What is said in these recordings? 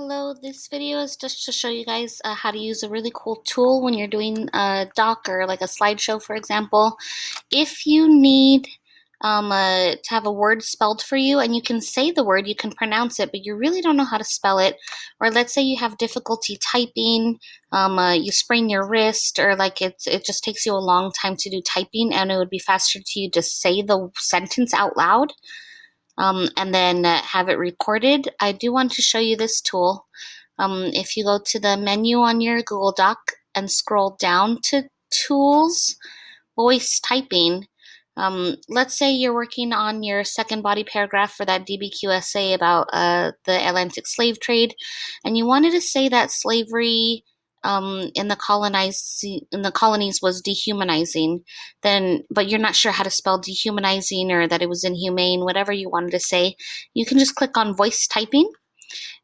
Hello, this video is just to show you guys how to use a really cool tool when you're doing a doc or like a slideshow, for example. If you need to have a word spelled for you and you can say the word, you can pronounce it, but you really don't know how to spell it, or let's say you have difficulty typing, you sprain your wrist, or like it just takes you a long time to do typing and it would be faster to you to say the sentence out loud. And then have it recorded. I do want to show you this tool. If you go to the menu on your Google Doc and scroll down to Tools, Voice Typing, let's say you're working on your second body paragraph for that DBQ essay about the Atlantic slave trade, and you wanted to say that slavery in the colonies was dehumanizing, but you're not sure how to spell dehumanizing or that it was inhumane, whatever you wanted to say, you can just click on voice typing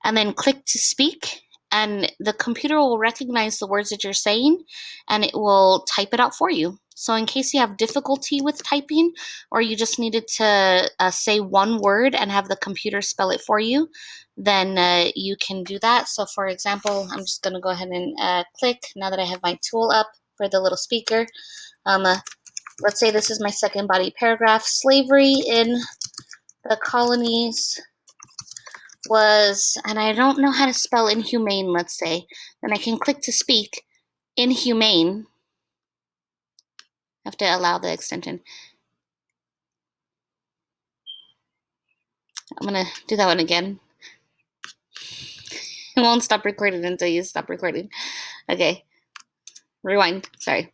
and then click to speak, and the computer will recognize the words that you're saying and it will type it out for you. So in case you have difficulty with typing or you just needed to say one word and have the computer spell it for you, then you can do that. So for example, I'm just going to go ahead and click now that I have my tool up for the little speaker. Let's say this is my second body paragraph. Slavery in the colonies was, and I don't know how to spell inhumane, let's say, then I can click to speak inhumane. I have to allow the extension. I'm gonna do that one again. It won't stop recording until you stop recording. Okay, rewind, sorry.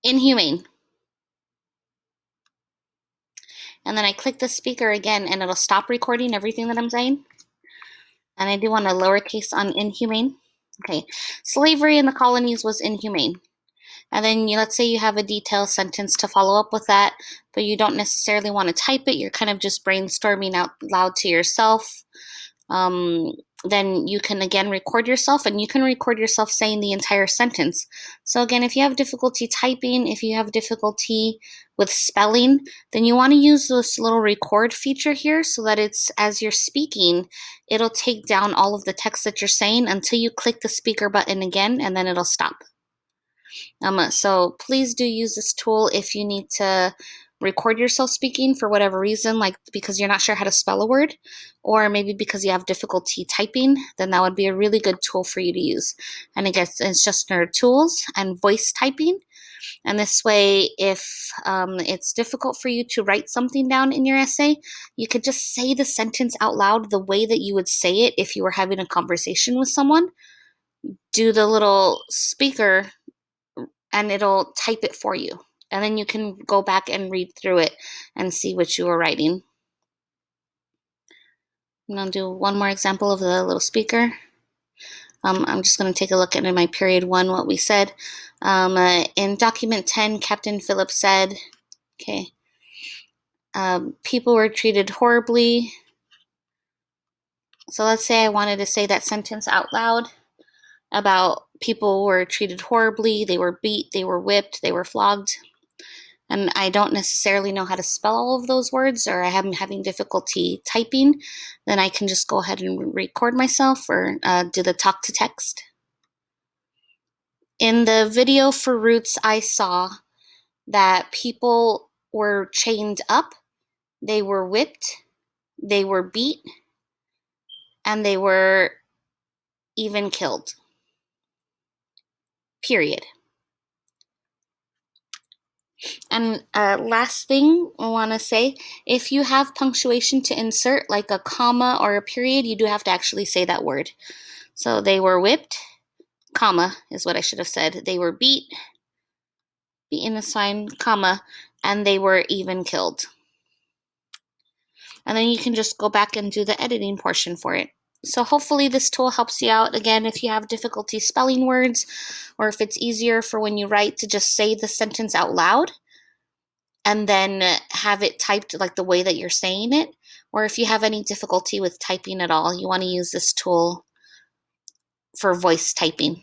Inhumane. And then I click the speaker again and it'll stop recording everything that I'm saying. And I do want a lowercase on inhumane. Okay, slavery in the colonies was inhumane. And then let's say you have a detailed sentence to follow up with that, but you don't necessarily want to type it. You're kind of just brainstorming out loud to yourself. Then you can again record yourself, and you can record yourself saying the entire sentence. So again, if you have difficulty typing, if you have difficulty with spelling, then you want to use this little record feature here so that it's, as you're speaking, it'll take down all of the text that you're saying until you click the speaker button again, and then it'll stop. So please do use this tool if you need to record yourself speaking for whatever reason, like because you're not sure how to spell a word, or maybe because you have difficulty typing, then that would be a really good tool for you to use. And again, it's just under tools and voice typing. And this way, if it's difficult for you to write something down in your essay, you could just say the sentence out loud the way that you would say it if you were having a conversation with someone. Do the little speaker and it'll type it for you. And then you can go back and read through it and see what you were writing. I'm going to do one more example of the little speaker. I'm just going to take a look at in my period 1 what we said. In document 10, Captain Phillips said, okay, people were treated horribly. So let's say I wanted to say that sentence out loud about people were treated horribly, they were beat, they were whipped, they were flogged. And I don't necessarily know how to spell all of those words, or I am having difficulty typing, then I can just go ahead and record myself or do the talk to text. In the video for Roots, I saw that people were chained up, they were whipped, they were beat, and they were even killed. Period. And last thing I want to say, if you have punctuation to insert, like a comma or a period, you do have to actually say that word. So they were whipped, comma is what I should have said. They were beaten is fine, comma, and they were even killed. And then you can just go back and do the editing portion for it. So hopefully this tool helps you out. Again, if you have difficulty spelling words, or if it's easier for when you write to just say the sentence out loud and then have it typed like the way that you're saying it, or if you have any difficulty with typing at all, you want to use this tool for voice typing.